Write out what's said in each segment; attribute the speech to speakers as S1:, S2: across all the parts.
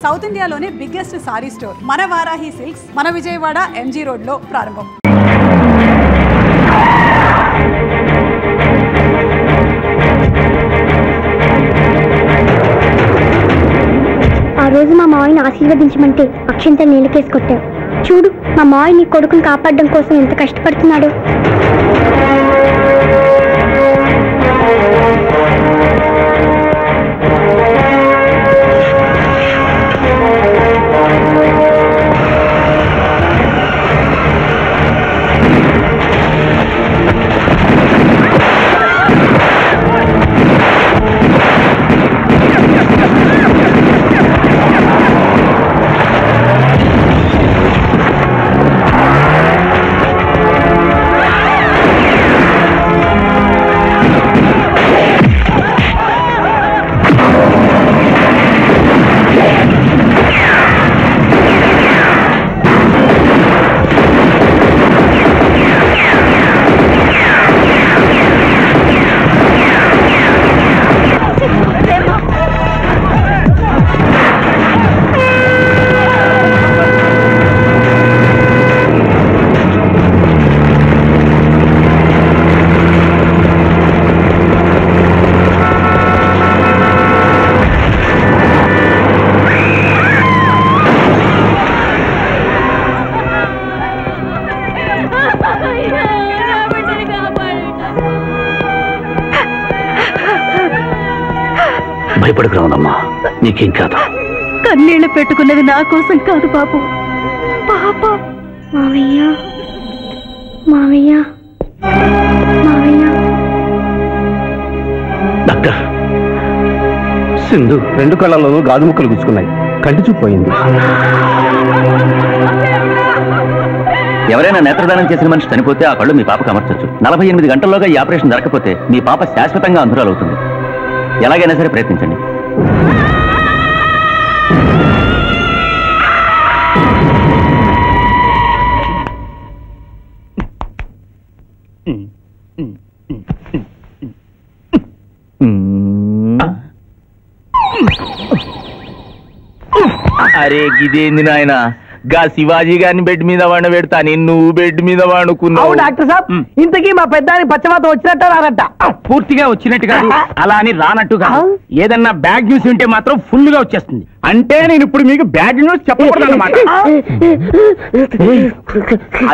S1: South ఇండియాలోనే biggest sorry store మన Varahi silks మన విజయవాడ ఎంజీ రోడ్ లో ప్రారంభం.
S2: ఆ రోజు మా మావయ్యని ఆశీర్వదించమంటే అక్షంతలు నీళ్ళకేసి కొట్టావు. చూడు మా మావయ్య నీ కొడుకుని కాపాడడం కోసం ఎంత కష్టపడుతున్నాడు.
S3: భయపడకురావునమ్మా, నీకేం కాదు.
S4: కన్నీళ్లు పెట్టుకున్నది నా కోసం కాదు బాబు, పాప.
S2: మావయ్య మావయ్య మావయ్య.
S3: డాక్టర్, సింధు 2 కళ్ళల్లోనూ గాజు ముక్కలు గుచ్చుకున్నాయి, కంటి చూపు పోయింది. ఎవరైనా నేత్రదానం చేసిన మనిషి చనిపోతే ఆ కళ్ళు మీ పాపకు అమర్చొచ్చు. 48 గంటల్లోగా ఈ ఆపరేషన్ జరగకపోతే మీ పాప శాశ్వతంగా అంధురాలవుతుంది. ఎలాగైనా సరే ప్రయత్నించండి.
S5: అరే గిదేంది నాయన, గా శివాజీ గారిని బెడ్ మీద వండ పెడతా, నువ్వు బెడ్ మీద వండుకున్నావు.
S6: డాక్టర్ సాబ్, ఇంతకీ మా పెద్దాని పచ్చవాత వచ్చినట్టు రానట్ట?
S5: పూర్తిగా వచ్చినట్టు కాదు, అలా అని రానట్టు కాదు. ఏదన్నా బ్యాడ్ న్యూస్ ఉంటే మాత్రం ఫుల్ గా వచ్చేస్తుంది. అంటే నేను ఇప్పుడు మీకు బ్యాడ్ న్యూస్ చెప్పకూడదు అన్నమాట.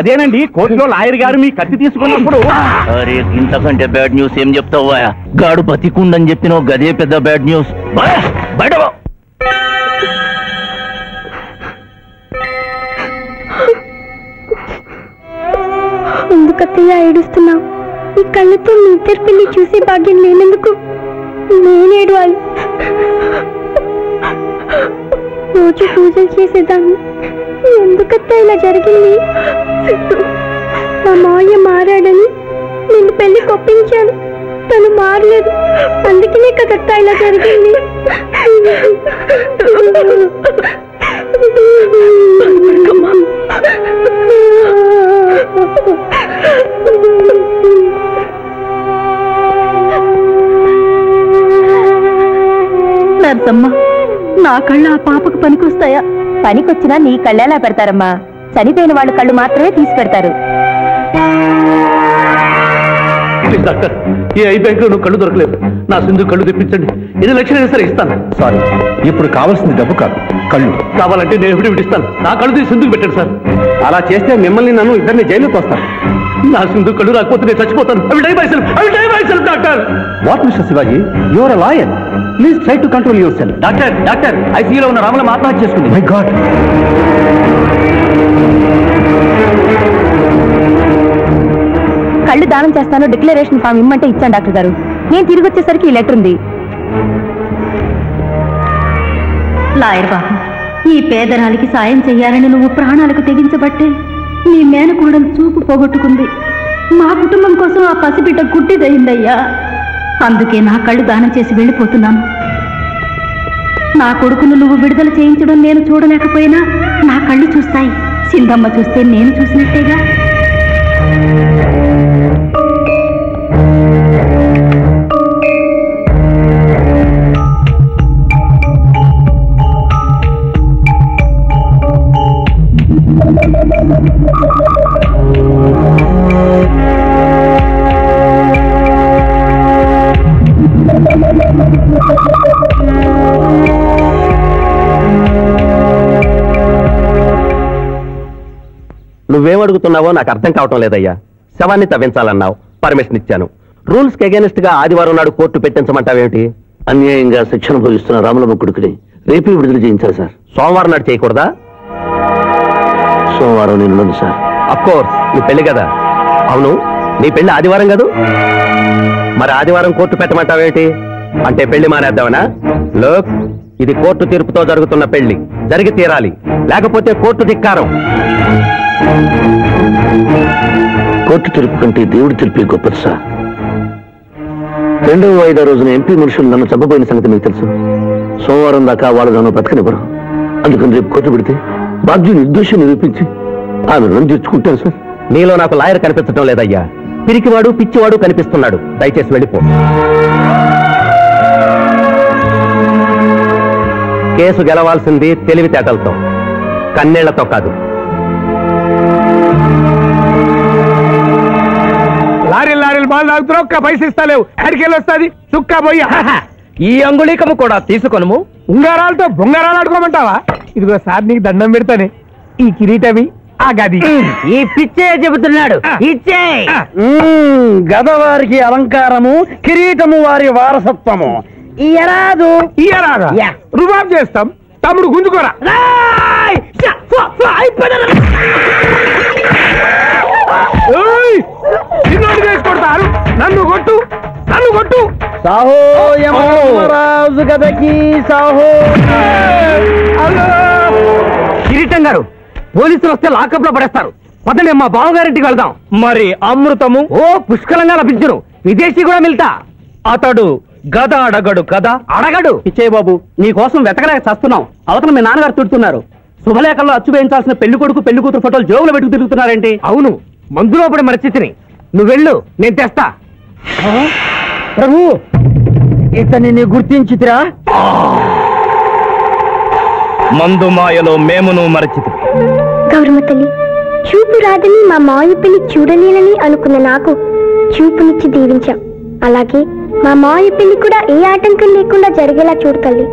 S5: అదేనండి, కోర్టులో లాయర్ గారు మీ కత్తి తీసుకున్నప్పుడు.
S3: అరే ఇంతకంటే బ్యాడ్ న్యూస్ ఏం చెప్తావా? గాడు బతికుండని చెప్పిన గదే పెద్ద బ్యాడ్ న్యూస్. బయట
S2: ఎందుకత్తయ్య ఏడుస్తున్నావు? ఈ కళ్ళతో మీ ఇద్దరు పిల్లి చూసే భాగ్యం లేనందుకు నేను ఏడవాలి. రోజు పూజలు చేసేదాన్ని, ఎందుకత్తయ్య ఇలా జరిగింది? మా మావయ్య మారాడని నేను పెళ్లి కొప్పించాను, తను మారలేదు. అందుకనే కదత్తా ఇలా జరిగింది.
S4: నర్సమ్మ, నా కళ్ళు ఆ పాపకు పనికొస్తాయా?
S7: పనికొచ్చినా నీ కళ్ళెలా పెడతారమ్మా? చనిపోయిన వాళ్ళ కళ్ళు మాత్రమే తీసి పెడతారు.
S3: డాక్టర్, ఈ ఐ బ్యాంక్ లో నువ్వు కళ్ళు దొరకలేదు. నా సింధు కళ్ళు తెప్పించండి. 8 లక్షలైనా సరే ఇస్తాను. సారీ, ఇప్పుడు కావాల్సింది డబ్బు కాదు, కళ్ళు. కావాలంటే నేను ఎప్పుడు ఇస్తాను. నా కళ్ళు తీసి సింధుకు పెట్టండి సార్. అలా చేస్తే మిమ్మల్ని నన్ను ఇద్దరిని జైలుకి వస్తాను. నా సింధు కళ్ళు రాకపోతే నేను చచ్చిపోతాను. Doctor. What mister Shivaji, your lawyer, please try to control your self. Doctor, ఐసీయూలో ఉన్న రామల ఆత్మహత్య చేసుకుంది. My God.
S7: కళ్ళు దానం చేస్తాను డిక్లరేషన్ ఫామ్ ఇమ్మంటే ఇచ్చాను డాక్టర్ గారు. నేను తిరిగి వచ్చేసరికి ఈ లెటర్ ఉంది.
S4: లాయర్ బాబు, ఈ పేదరాలికి సాయం చెయ్యాలని నువ్వు ప్రాణాలకు తెగించబట్టే నీ మేనకోడలు చూపు పోగొట్టుకుంది. మా కుటుంబం కోసం ఆ పసిబిడ్డ గుడ్డిదయిందయ్యా. అందుకే నా కళ్ళు దానం చేసి వెళ్ళిపోతున్నాను. నా కొడుకును నువ్వు విడుదల చేయించడం నేను చూడలేకపోయినా నా కళ్ళు చూస్తాయి. సింధమ్మ చూస్తే నేను చూసినట్టేగా.
S3: నువ్వేమడుగుతున్నావో నాకు అర్థం కావటం లేదయ్యా. శవాన్ని తవ్వించాలన్నావు, పర్మిషన్ ఇచ్చాను. రూల్స్ కి అగేనెస్ట్ గా ఆదివారం నాడు కోర్టు పెట్టించమంటావేమిటి? అన్యాయంగా శిక్షణ భోగిస్తున్న రాములమ్మ కొడుకుని రేపే విడుదల చేయించాలి సార్. సోమవారం నాడు చేయకూడదా? సోమవారం నేను సార్. అఫ్కోర్స్ నీ పెళ్లి కదా. అవును, నీ పెళ్లి ఆదివారం కాదు, మరి ఆదివారం కోర్టు పెట్టమంటావేమిటి? అంటే పెళ్లి మానేద్దామనా? లోక్, ఇది కోర్టు తీర్పుతో జరుగుతున్న పెళ్లి, జరిగి తీరాలి, లేకపోతే కోర్టు ధిక్కారం. కోర్టు తీర్పు కంటే దేవుడి తీర్పే గొప్పది సార్. 2వ వాయిదా రోజున ఎంపీ మనుషులు నన్ను చంపబోయిన సంగతి మీకు తెలుసు. సోమవారం దాకా వాళ్ళు నన్ను బ్రతకనివ్వరు. అందుకని రేపు కోర్టు పెడితే బాధ్యుని నిర్దోషం నిరూపించి ఆమె నన్ను తెచ్చుకుంటాను సార్. నీలో నాకు లాయర్ కనిపించడం లేదయ్యా. పిరికివాడు పిచ్చివాడు కనిపిస్తున్నాడు. దయచేసి వెళ్ళిపో. కేసు గెలవాల్సింది తెలివితేటలతో, కన్నీళ్లతో కాదు.
S5: లారీలు బాల్ తాగుతున్నావు, ఒక్క పైసలు ఇస్తలేవు. ఎక్కడికెళ్ళి వస్తుంది చుక్క పోయి. ఈ అంగుళీకము కూడా తీసుకొనుము. ఉంగరాలతో బొంగరాలు ఆడుకోమంటావా? ఇదిగో సార్, నీకు దండం పెడతానే. ఈ కిరీటమి, ఆ గది.
S6: ఈ పిచ్చే చెబుతున్నాడు. ఇచ్చే గదవారికి అలంకారము, కిరీటము వారి వారసత్వము. ఇయరాదు
S5: రుబాబ్ చేస్తాం. తమ్ముడు గుంజుకోరా. కొడతారు. నన్ను కొట్టు, నన్ను కొట్టు.
S6: సాహో యమరాజు గదకి సాహో.
S5: కిరీటం గారు, పోలీసులు వస్తే లాకప్ లో పడేస్తారు. పదండి, మా బావగారింటికి వెళ్దాం. మరి అమృతము పుష్కలంగా లభించును. విదేశీ కూడా మిల్తా. అతడు గద అడగడు కదా. అడగడు. పిచ్చయ్య బాబు, నీ కోసం వెతకలేక చస్తున్నాం. అవతల మీ నాన్నగారు తిడుతున్నారు. శుభలేఖల్లో అచ్చు వేయించాల్సిన పెళ్లి కొడుకు పెళ్లి కూతురు ఫోటోలు జోబులు పెట్టుకు తిరుగుతున్నారేంటి? అవును, మందులో పడి మరచితిని. నువ్వు వెళ్ళు, నేను తెస్తా.
S6: ప్రభు, ఇతన్ని గుర్తించితిరా?
S5: మందు మాయలో మేమును మరచితి.
S2: గౌరమ్మ తల్లి, చూపు రాదని మా మాయ పెళ్లి చూడలేనని అనుకున్న నాకు చూపునిచ్చి దీవించాం. అలాగే మా మాయ పెళ్లి కూడా ఏ ఆటంకం లేకుండా జరిగేలా చూడు తల్లి.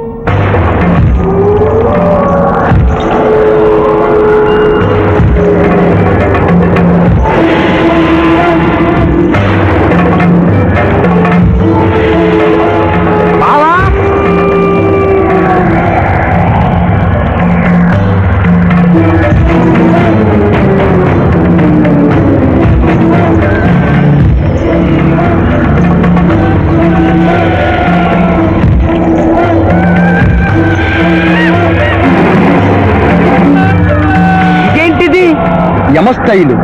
S3: యమస్థైలు.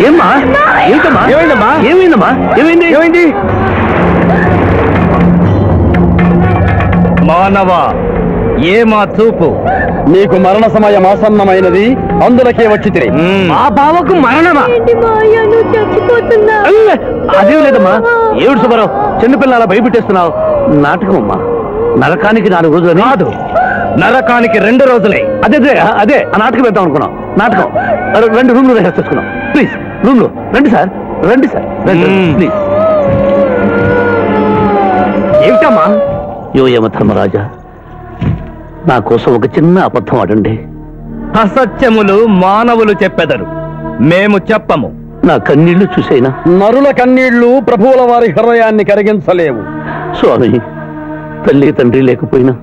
S3: ఏమ్మా? ఏంటమ్మా? ఏమైందమ్మా? ఏమైందమ్మా? ఏమైంది? ఏమైంది? మానవ, ఏమా చూపు? నీకు మరణ సమయం ఆసన్నమైనది, అందులకే వచ్చితిరి.
S5: ఆ బావకు మరణమా?
S3: అదేం లేదమ్మా. ఏడు సుబ్బారావు, చిన్నపిల్లల భయపెట్టేస్తున్నావు. నాటకం అమ్మా. నరకానికి 4 రోజులు కాదు,
S5: నరకానికి 2 రోజులే.
S3: అదే అదే ఆ నాటకం వేద్దాం అనుకున్నాం. నాటకం 2 రూమ్లు రిహార్స్ చేసుకున్నాం. ప్లీజ్ రూమ్ లో రండి సార్, రండి సార్, ప్లీజ్.
S5: ఏమిటమ్మా?
S3: యో యమధర్మరాజా, నా కోసం ఒక చిన్న అబద్ధం ఆడండి.
S5: అసత్యములు మానవులు చెప్పెదరు, మేము చెప్పము.
S3: నా కన్నీళ్లు చూసేనా?
S6: నరుల కన్నీళ్లు ప్రభువుల వారి హృదయాన్ని కరిగించలేవు.
S3: స్వామి, తల్లి తండ్రి లేకపోయినా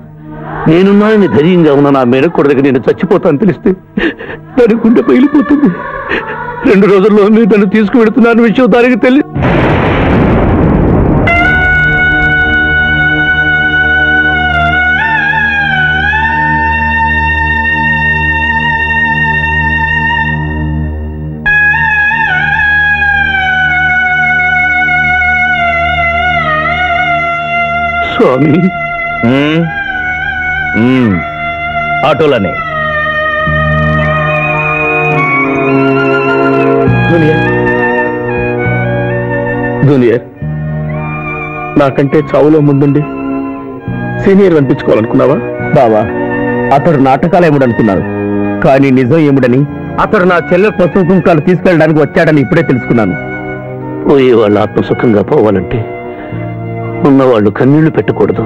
S3: నేనున్నానని ధైర్యంగా ఉన్న నా మేనకోడలికి నేను చచ్చిపోతాను తెలిస్తే దాని గుండె పగిలిపోతుంది. 2 రోజుల్లో నేను తను తీసుకువెడుతున్నాను విషయం దానికి తెలియదు. స్వామి,
S5: ఆటోలనే
S3: జూనియర్,
S6: నాకంటే చావులో ముందుండి సీనియర్ అనిపించుకోవాలనుకున్నావా?
S5: బావా, అతడు నాటకాలు ఏముడనుకున్నాను, కానీ నిజం ఏముడని అతడు నా చెల్లె పసుపు కుంకాలు తీసుకెళ్ళడానికి వచ్చాడని ఇప్పుడే తెలుసుకున్నాను.
S3: పోయే వాళ్ళు ఆత్మసుఖంగా పోవాలంటే ఉన్నవాళ్ళు కన్నీళ్లు పెట్టకూడదు.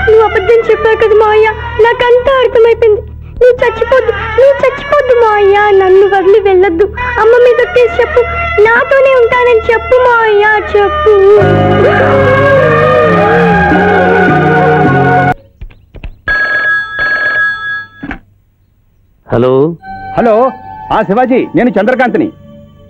S2: నువ్వు అబద్ధం చెప్పావు కదా మావయ్య, నాకంతా అర్థమైపోయింది. నువ్వు చచ్చిపోద్దు మావయ్య, నన్ను వదిలి వెళ్ళొద్దు. అమ్మ మీద చెప్పు, నాతోనే ఉంటానని చెప్పు మావయ్య, చెప్పు.
S3: హలో
S6: హలో, శివాజీ, నేను చంద్రకాంత్ని.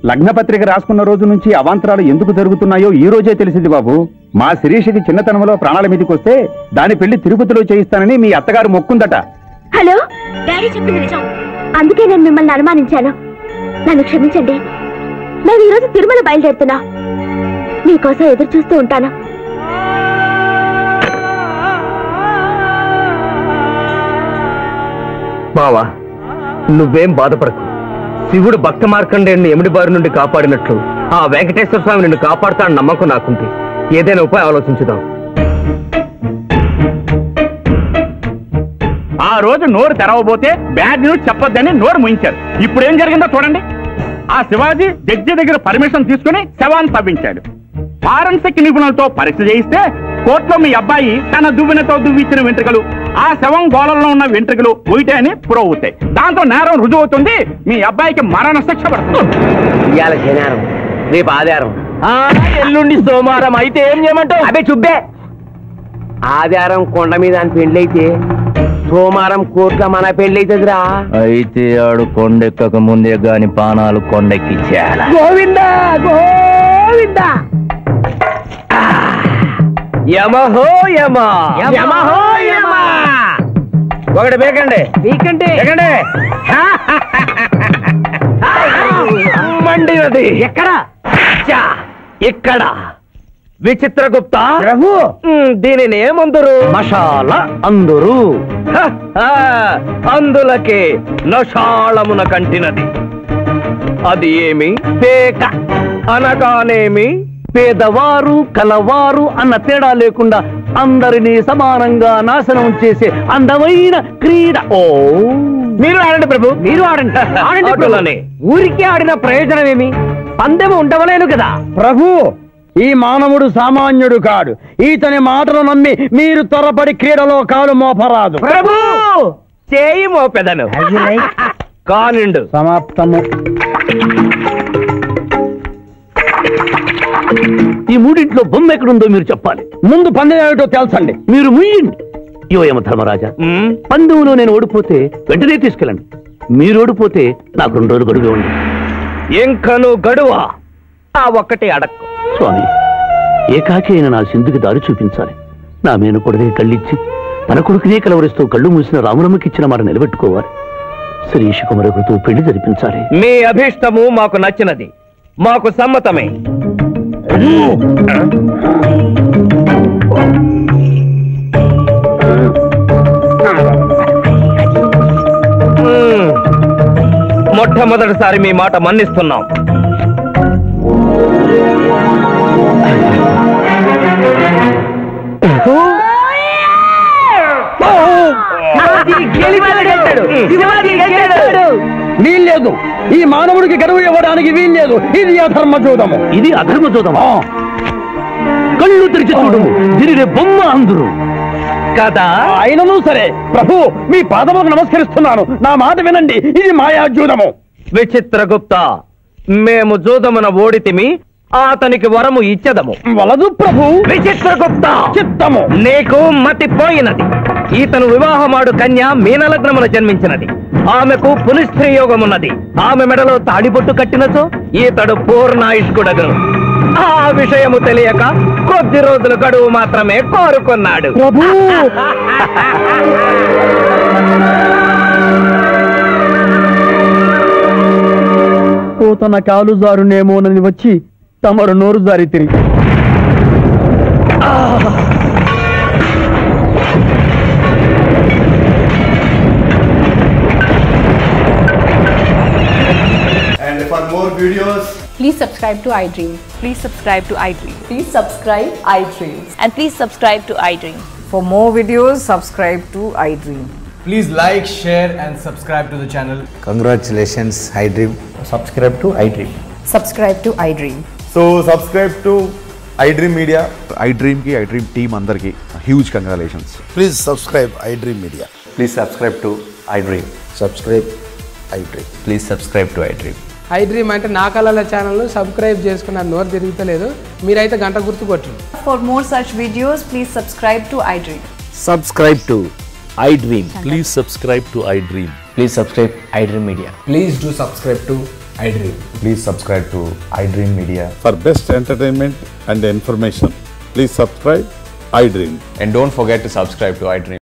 S6: లగ్నపత్రిక రాసుకున్న రోజు నుంచి అవాంతరాలు ఎందుకు జరుగుతున్నాయో ఈ రోజే తెలిసింది బాబు. మా శిరీషకి చిన్నతనంలో ప్రాణాల మీదకి వస్తే దాని పెళ్లి తిరుపతిలో చేయిస్తానని మీ అత్తగారు మొక్కుందట.
S2: హలో, డాడీ చెప్పింది నిజం. అందుకే నేను మిమ్మల్ని అనుమానించాను. నన్ను క్షమించండి. నేను ఈరోజు తిరుమల బయలుదేరుతున్నా. మీకోసం ఎదురు చూస్తూ ఉంటాను.
S5: బావా, నువ్వేం బాధపడకు. శివుడు భక్త మార్కండేయుని ఎముడి బారి నుండి కాపాడినట్లు ఆ వెంకటేశ్వర స్వామి నిన్ను కాపాడుతాడని నమ్మకం నాకుంది. ఏదైనా ఉపాయం ఆలోచించుదాం.
S6: ఆ రోజు నోరు తెరవబోతే బ్యాడ్ న్యూస్ చెప్పొద్దని నోరు ముయించారు. ఇప్పుడు ఏం జరిగిందో చూడండి. ఆ శివాజీ జడ్జి దగ్గర పర్మిషన్ తీసుకుని శవాన్ని తవ్వించాడు. ఫారెన్సిక్ నిపుణులతో పరీక్ష చేయిస్తే కోర్టులో మీ అబ్బాయి తన దువ్వెనతో దువ్విచ్చిన వెంట్రుకలు, ఆ శవం గోళంలో ఉన్న వెంట్రుకలు ఒకటే అని ప్రూవ్ అవుతాయి. దాంతో నేరం రుజువు అవుతుంది. మీ అబ్బాయికి మరణ శిక్ష పడుతుంది.
S5: ఇవాళ శనివారం, రేపు ఆదివారం, ఎల్లుండి సోమవారం. అయితే ఏం చేయమంటావు? అదే చుబ్బే. ఆదివారం కొండ మీద అని పెళ్ళైతే సోమవారం కోర్టులో మన పెళ్ళైతుందిరా.
S8: అయితే ఆడు కొండెక్కక ముందే గాని పానాలు కొండెక్కిచ్చేయాల.
S5: గోవిందా గోవిందా. యమహో యమ, యమహో యమ. ఒకటి బేకండి, బీకండి, బేకండి. మండినది ఎక్కడ? ఇక్కడ. విచిత్రగుప్త ప్రభు, దీనిని ఏమందరు? మషాల అందురు. అందులకే నషాళమున కంటినది. అది ఏమి? పేక అనగానేమి పేదవారు కలవారు అన్న తేడా లేకుండా అందరినీ సమానంగా నాశనం చేసే అందమైన క్రీడ. ఓ, మీరు ఆడండి ప్రభు, మీరు ఆడండి. ఆడండి. ఊరికి ఆడిన ప్రయోజనం ఏమి? పందెం ఉండవలేను కదా
S6: ప్రభు. ఈ మానవుడు సామాన్యుడు కాడు. ఈతని మాటలు నమ్మి మీరు త్వరపడి క్రీడలో కాలు మోపరాదు.
S5: ప్రభు, చేయి మోపెదను. కానిండు.
S6: సమాప్తము.
S3: ఈ మూడింట్లో బొమ్మ ఎక్కడుందో మీరు చెప్పాలి.
S6: ముందు పందెం ఏమిటో తెలుసండి.
S3: మీరు ముయ్యండి. యోయమ ధర్మరాజా, పందెంలో నేను ఓడిపోతే వెంటనే తీసుకెళ్ళండి. మీరు ఓడిపోతే నాకు 2 రోజులు గడువు ఉంది.
S5: ఇంకను గడువా? ఆ ఒక్కటి అడక్కు.
S3: స్వామి, ఏకాకి అయిన నా సింధుకి దారి చూపించాలి. నా మేనకొడదే కళ్ళిచ్చి తన కొడుకునే కలవరిస్తూ కళ్ళు మూసిన రామరమ్మకిచ్చిన మాట నిలబెట్టుకోవాలి. శిరీషకు మరొకరితో పెళ్లి జరిపించాలి.
S5: మీ అభీష్టము మాకు నచ్చినది, మాకు సమ్మతమే. మొట్టమొదటిసారి మీ మాట మన్నిస్తున్నాం.
S6: వీల్లేదు. ఈ మానవుడికి గడువు ఇవ్వడానికి వీల్లేదు. ఇది అధర్మజూదము.
S3: ఇది అధర్మజూదమా? కళ్ళు తెరిచి చూడము, దీనినే బొమ్మ అందురు
S5: కదా.
S6: అయినను సరే ప్రభు, మీ పాదములకు నమస్కరిస్తున్నాను. నా మాట వినండి. ఇది మాయాజూదము.
S5: విచిత్రగుప్త, మేము జూదమున ఓడితిమి, అతనికి వరము ఇచ్చదము.
S6: వలదు ప్రభు.
S5: విచిత్రగుప్త,
S6: చిత్తము.
S5: నీకు మతి పోయినది. ఈతను వివాహమాడు కన్య మీనలగ్నమున జన్మించినది. ఆమెకు పునిస్త్రీ యోగమున్నది. ఆమె మెడలో తాడిబొట్టు కట్టినచో ఈతడు పూర్ణాయుష్కుడగను. ఆ విషయము తెలియక కొద్ది రోజులు గడువు మాత్రమే కోరుకున్నాడు.
S6: ప్రభు,
S9: ఎందుకో తన కాలు జారునేమోనని వచ్చి తమరు నోరు జారి తిరిగి
S10: And for more videos,
S1: Please subscribe to iDream.
S7: Please subscribe to iDream.
S1: Please subscribe iDream.
S7: And please subscribe to iDream.
S1: For more videos, subscribe to iDream.
S10: please like, share and subscribe to the channel.
S11: Congratulations, iDream.
S10: Subscribe to iDream.
S1: Subscribe to iDream.
S10: So subscribe to iDream Media.
S12: iDream ki iDream team andarki huge congratulations.
S11: Please subscribe iDream Media.
S12: Please subscribe to iDream.
S11: Subscribe iDream.
S12: Please subscribe to iDream.
S13: iDream అంటే నా కళల channel subscribe చేసుకున్న నోరు తిరుగుతలేదు మీరైతే గంట గుర్తు కొట్టండి.
S1: For more such videos, please subscribe to iDream.
S8: Subscribe to iDream.
S12: Please subscribe to iDream.
S8: Please subscribe iDream Media.
S10: Please do subscribe to iDream.
S12: Please subscribe to iDream Media.
S14: For best entertainment and information, please subscribe iDream.
S12: And don't forget to subscribe to iDream.